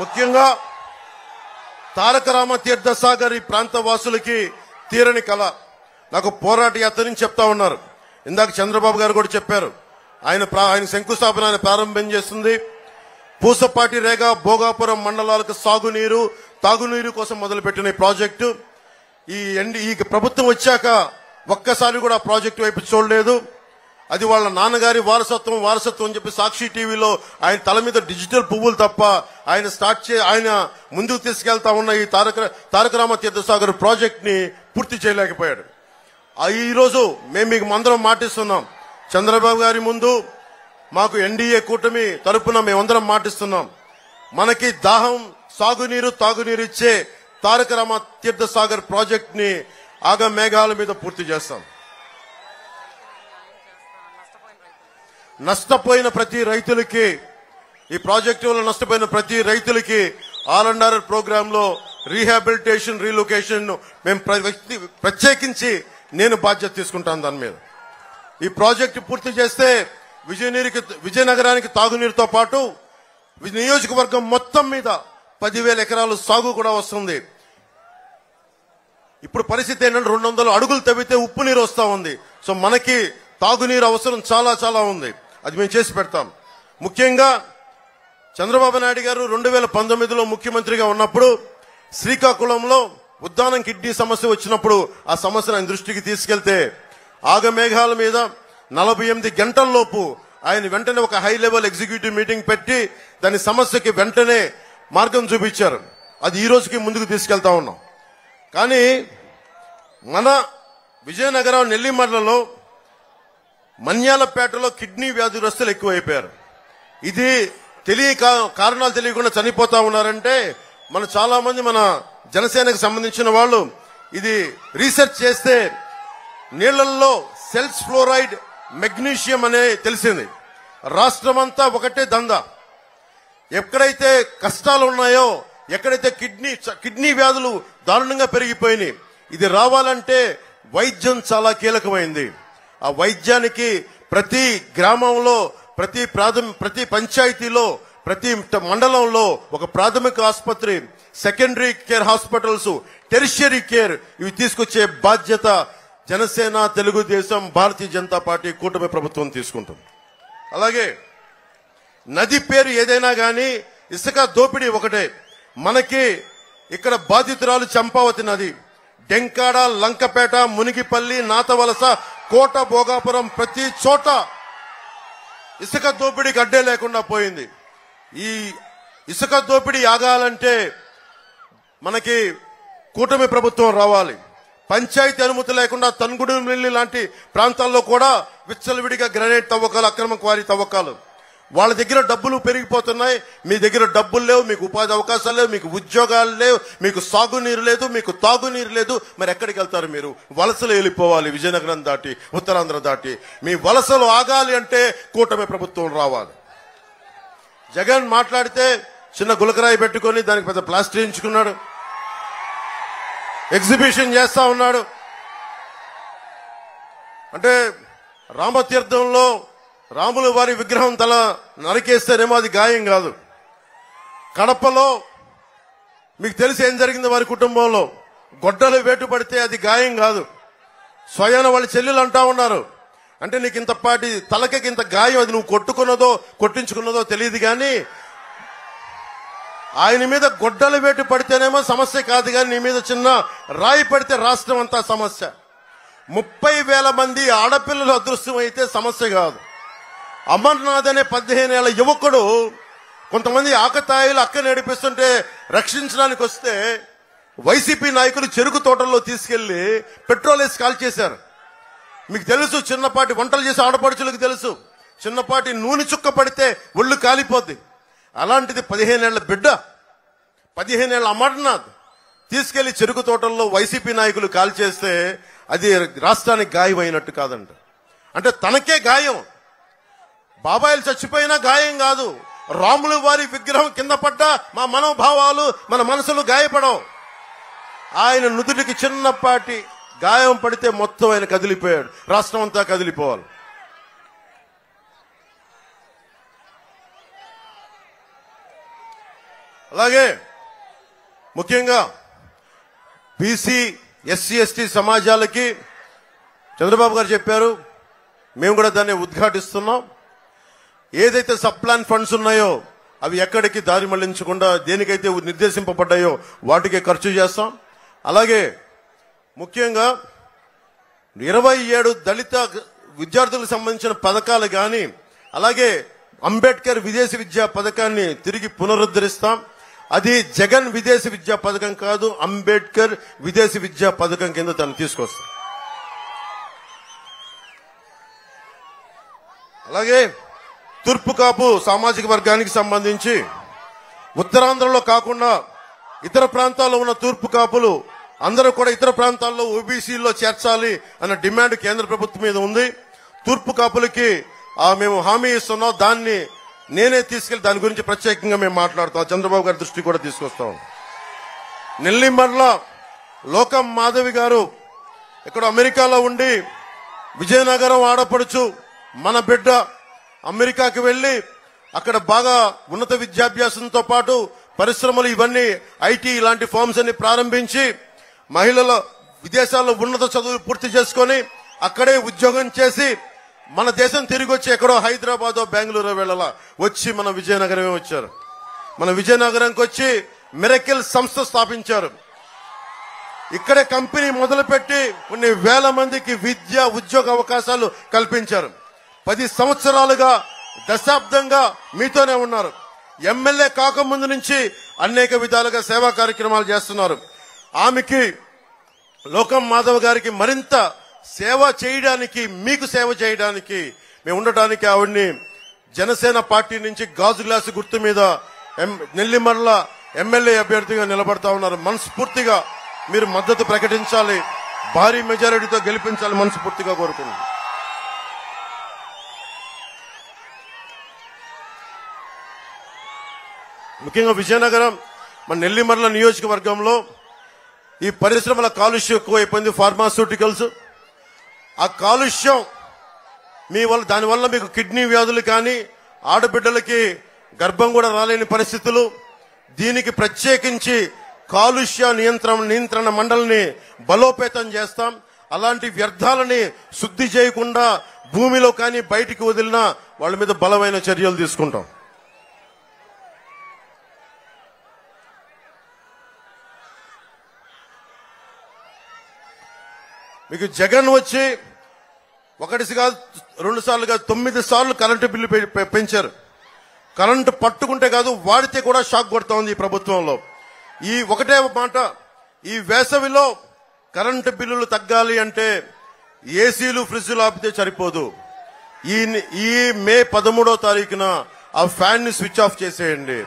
ముఖ్యంగా తారక రామ తీర్థ సాగర్ ఈ ప్రాంత వాసులకి తీరని కళ. నాకు పోరాట యాత్ర నుంచి చెప్తా ఉన్నారు. ఇందాక చంద్రబాబు గారు కూడా చెప్పారు. ఆయన శంకుస్థాపన ఆయన ప్రారంభం చేస్తుంది. పూసపాటి రేగ భోగాపురం మండలాలకు సాగునీరు తాగునీరు కోసం మొదలుపెట్టిన ఈ ప్రాజెక్టు ఈ ప్రభుత్వం వచ్చాక ఒక్కసారి కూడా ప్రాజెక్టు వైపు చూడలేదు. అది వాళ్ళ నాన్నగారి వారసత్వం అని చెప్పి సాక్షి టీవీలో ఆయన తల మీద డిజిటల్ పువ్వులు తప్ప ఆయన ముందుకు తీసుకెళ్తా ఉన్న ఈ తారక రామ తీర్థసాగర్ ప్రాజెక్ట్ ని పూర్తి చేయలేకపోయాడు. ఈ రోజు మేము మీకు అందరం మాటిస్తున్నాం. చంద్రబాబు గారి ముందు మాకు ఎన్డీఏ కూటమి తరపున మేమందరం మాటిస్తున్నాం. మనకి దాహం సాగునీరు తాగునీరు ఇచ్చే తారక రామ తీర్థసాగర్ ప్రాజెక్ట్ ని ఆగ మేఘాల మీద పూర్తి చేస్తాం. నష్టపోయిన ప్రతి రైతులకి ఈ ప్రాజెక్టు వల్ల నష్టపోయిన ప్రతి రైతులకి ఆల్ అండ్ ఆర్ ప్రోగ్రామ్ లో రీహాబిలిటేషన్ రీలొకేషన్ మేము ప్రత్యేకించి నేను బాధ్యత తీసుకుంటాను. దాని మీద ఈ ప్రాజెక్టు పూర్తి చేస్తే విజయనగరానికి తాగునీరుతో పాటు నియోజకవర్గం మొత్తం మీద 10,000 ఎకరాలు సాగు కూడా వస్తుంది. ఇప్పుడు పరిస్థితి ఏంటంటే 200 అడుగులు తవ్వితే ఉప్పు నీరు వస్తా ఉంది. సో మనకి తాగునీరు అవసరం చాలా చాలా ఉంది. అది మేము చేసి పెడతాం. ముఖ్యంగా చంద్రబాబు నాయుడు గారు 2019లో ముఖ్యమంత్రిగా ఉన్నప్పుడు శ్రీకాకుళంలో ఉద్దానం కిడ్నీ సమస్య వచ్చినప్పుడు ఆ సమస్యను ఆయన దృష్టికి తీసుకెళ్తే ఆగమేఘాల మీద 48 గంటల్లోపు ఆయన వెంటనే ఒక హై లెవెల్ ఎగ్జిక్యూటివ్ మీటింగ్ పెట్టి దాని సమస్యకి వెంటనే మార్గం చూపించారు. అది ఈ రోజుకి ముందుకు తీసుకెళ్తా ఉన్నాం. కానీ మన విజయనగరం నెల్లిమర్లలో మన్యాలపేటలో కిడ్నీ వ్యాధిగ్రస్తులు ఎక్కువైపోయారు. ఇది కారణాలు తెలియకుండా చనిపోతా ఉన్నారంటే చాలా మంది మన జనసేనకు సంబంధించిన వాళ్ళు ఇది రీసెర్చ్ చేస్తే నీళ్లలో సెల్స్ ఫ్లోరైడ్ మెగ్నీషియం అనే తెలిసింది. రాష్ట్రమంతా ఒకటే దందా. ఎక్కడైతే కష్టాలు ఉన్నాయో ఎక్కడైతే కిడ్నీ వ్యాధులు దారుణంగా పెరిగిపోయినాయి. ఇది రావాలంటే వైద్యం చాలా కీలకమైంది. ఆ వైద్యానికి ప్రతి గ్రామంలో ప్రతి పంచాయతీలో ప్రతి మండలంలో ఒక ప్రాథమిక ఆసుపత్రి, secondary care hospitals, tertiary care ఇవి తీసుకొచ్చే బాధ్యత జనసేన, తెలుగుదేశం, భారతీయ జనతా పార్టీ కూటమి ప్రభుత్వం తీసుకుంటుంది. అలాగే నది పేరు ఏదైనా గాని ఇసుక దోపిడీ ఒకటే. మనకి ఇక్కడ బాధితురాలు చంపావతి నది, డెంకాడ, లంకపేట, మునిగిపల్లి, నాతవలస, కోట, భోగాపురం ప్రతి చోట ఇసుక దోపిడీకి అడ్డే లేకుండా పోయింది. ఈ ఇసుక దోపిడీ ఆగాలంటే మనకి కూటమి ప్రభుత్వం రావాలి. పంచాయతీ అనుమతి లేకుండా తన్గుడుమిల్లి లాంటి ప్రాంతాల్లో కూడా విచ్చలవిడిగా గ్రానైట్ తవ్వకాలు, అక్రమ క్వారీ తవ్వకాలు. వాళ్ళ దగ్గర డబ్బులు పెరిగిపోతున్నాయి. మీ దగ్గర డబ్బులు లేవు, మీకు ఉపాధి అవకాశాలు లేవు, మీకు ఉద్యోగాలు లేవు, మీకు సాగునీరు లేదు, మీకు తాగునీరు లేదు. మరి ఎక్కడికి వెళ్తారు మీరు? వలసలు వెళ్ళిపోవాలి. విజయనగరం దాటి, ఉత్తరాంధ్ర దాటి. మీ వలసలు ఆగాలి అంటే కూటమి ప్రభుత్వం రావాలి. జగన్ మాట్లాడితే చిన్న గులకరాయి పెట్టుకొని దానికి పెద్ద ప్లాస్టర్ ఎంచుకున్నాడు, ఎగ్జిబిషన్ చేస్తా ఉన్నాడు. అంటే రామతీర్థంలో రాముల వారి విగ్రహం తల నరికేస్తేనేమో అది గాయం కాదు. కడపలో మీకు తెలిసి ఏం జరిగింది వారి కుటుంబంలో? గొడ్డలు వేటు పడితే అది గాయం కాదు. స్వయాన వాళ్ళ చెల్లెలు అంటా ఉన్నారు, అంటే నీకు ఇంతపాటి తలకి ఇంత గాయం, అది నువ్వు కొట్టుకున్నదో కొట్టించుకున్నదో తెలియదు. కానీ ఆయన మీద గొడ్డలు వేటు పడితేనేమో సమస్య కాదు, కానీ నీ మీద చిన్న రాయి పడితే రాష్ట్రం అంతా సమస్య. 30,000 మంది ఆడపిల్లలు అదృశ్యం అయితే సమస్య కాదు. అమర్నాథ్ అనే 15 ఏళ్ల యువకుడు కొంతమంది ఆకతాయిలు అక్క నడిపిస్తుంటే రక్షించడానికి వస్తే వైసీపీ నాయకులు చెరుకు తోటల్లో తీసుకెళ్లి పెట్రోల్ వేసి కాల్ చేశారు. మీకు తెలుసు, చిన్నపాటి వంటలు చేసే ఆడపడుచులకు తెలుసు, చిన్నపాటి నూనె చుక్క పడితే ఒళ్ళు కాలిపోద్ది. అలాంటిది 15 ఏళ్ల బిడ్డ, 15 ఏళ్ల అమర్నాథ్ తీసుకెళ్లి చెరుకు తోటల్లో వైసీపీ నాయకులు కాల్ చేస్తే అది రాష్ట్రానికి గాయం అయినట్టు కాదంట. అంటే తనకే గాయం. బాబాయిలు చచ్చిపోయినా గాయం కాదు. రాముల వారి విగ్రహం కింద పడ్డా మా మనోభావాలు, మన మనసులు గాయపడవు. ఆయన నుదుటికి చిన్నపాటి గాయం పడితే మొత్తం ఆయన కదిలిపోయాడు. రాష్ట్రం అంతా కదిలిపోవాలి. అలాగే ముఖ్యంగా బీసీ ఎస్సీ ఎస్టీ సమాజాలకి చంద్రబాబు గారు చెప్పారు, మేము కూడా దాన్ని ఉద్ఘాటిస్తున్నాం. ఏదైతే సబ్ ప్లాన్ ఫండ్స్ ఉన్నాయో అవి ఎక్కడికి దారి మళ్లించకుండా దేనికైతే నిర్దేశింపబడ్డాయో వాటికే ఖర్చు చేస్తాం. అలాగే ముఖ్యంగా 27 దళిత విద్యార్థులకు సంబంధించిన పథకాలు కానీ, అలాగే అంబేద్కర్ విదేశీ విద్యా పథకాన్ని తిరిగి పునరుద్ధరిస్తాం. అది జగన్ విదేశీ విద్యా పథకం కాదు, అంబేద్కర్ విదేశీ విద్యా పథకం కింద దాన్ని తీసుకొస్తాం. అలాగే తూర్పు కాపు సామాజిక వర్గానికి సంబంధించి ఉత్తరాంధ్రలో కాకుండా ఇతర ప్రాంతాల్లో ఉన్న తూర్పు కాపులు అందరూ కూడా ఇతర ప్రాంతాల్లో ఓబీసీలో చేర్చాలి అన్న డిమాండ్ కేంద్ర ప్రభుత్వం మీద ఉంది. తూర్పు కాపులకి మేము హామీ ఇస్తున్నాం. దాన్ని నేనే తీసుకెళ్లి దాని గురించి ప్రత్యేకంగా మేము మాట్లాడుతాం. చంద్రబాబు గారి దృష్టి కూడా తీసుకొస్తాం. నెల్లిమర్ల లోకం మాధవి గారు ఇక్కడ అమెరికాలో ఉండి విజయనగరం ఆడపడుచు మన బిడ్డ అమెరికాకి వెళ్లి అక్కడ బాగా ఉన్నత విద్యాభ్యాసంతో పాటు పరిశ్రమలు ఇవన్నీ ఐటీ ఇలాంటి ఫార్మ్స్ అన్ని ప్రారంభించి మహిళల విదేశాల్లో ఉన్నత చదువులు పూర్తి చేసుకొని అక్కడే ఉద్యోగం చేసి మన దేశం తిరిగి వచ్చి ఎక్కడో హైదరాబాదో బెంగళూరు వెళ్ళాలా వచ్చి మన విజయనగరమే వచ్చారు. మన విజయనగరంకి వచ్చి మిరకిల్ సంస్థ స్థాపించారు. ఇక్కడే కంపెనీ మొదలుపెట్టి కొన్ని వేల మందికి విద్య ఉద్యోగ అవకాశాలు కల్పించారు. 10 సంవత్సరాలుగా దశాబ్దంగా మీతోనే ఉన్నారు. ఎమ్మెల్యే కాకముందు నుంచి అనేక విధాలుగా సేవా కార్యక్రమాలు చేస్తున్నారు. ఆమెకి లోకం మాధవ్ గారికి మరింత సేవ చేయడానికి, మీకు సేవ చేయడానికి, మేము ఉండటానికి ఆవిడ్ని జనసేన పార్టీ నుంచి గాజు గ్లాసు గుర్తు మీద నెల్లిమర్ల ఎమ్మెల్యే అభ్యర్థిగా నిలబడతా ఉన్నారు. మనస్ఫూర్తిగా మీరు మద్దతు ప్రకటించాలి, భారీ మెజారిటీతో గెలిపించాలి మనస్ఫూర్తిగా కోరుకుంటున్నాను. ముఖ్యంగా విజయనగరం మన నెల్లిమర్ల నియోజకవర్గంలో ఈ పరిశ్రమల కాలుష్యం ఎక్కువైపోయింది. ఫార్మాస్యూటికల్స్ ఆ కాలుష్యం దానివల్ల మీకు కిడ్నీ వ్యాధులు కానీ ఆడబిడ్డలకి గర్భం కూడా రాలేని పరిస్థితులు. దీనికి ప్రత్యేకించి కాలుష్య నియంత్రణ మండలిని బలోపేతం చేస్తాం. అలాంటి వ్యర్థాలని శుద్ధి చేయకుండా భూమిలో కానీ బయటికి వదిలినా వాళ్ళ మీద బలమైన చర్యలు తీసుకుంటాం. మీకు జగన్ వచ్చి ఒకటి కాదు 2 సార్లు కాదు 9 సార్లు కరెంటు బిల్లు పెంచారు. కరెంటు పట్టుకుంటే కాదు వాడితే కూడా షాక్ కొడతా ఉంది ఈ ప్రభుత్వంలో. ఈ ఒకటే మాట, ఈ వేసవిలో కరెంటు బిల్లులు తగ్గాలి అంటే ఏసీలు ఫ్రిడ్జ్లు ఆపితే సరిపోదు. ఈ మే 13వ తారీఖున ఆ ఫ్యాన్ ని స్విచ్ ఆఫ్ చేసేయండి.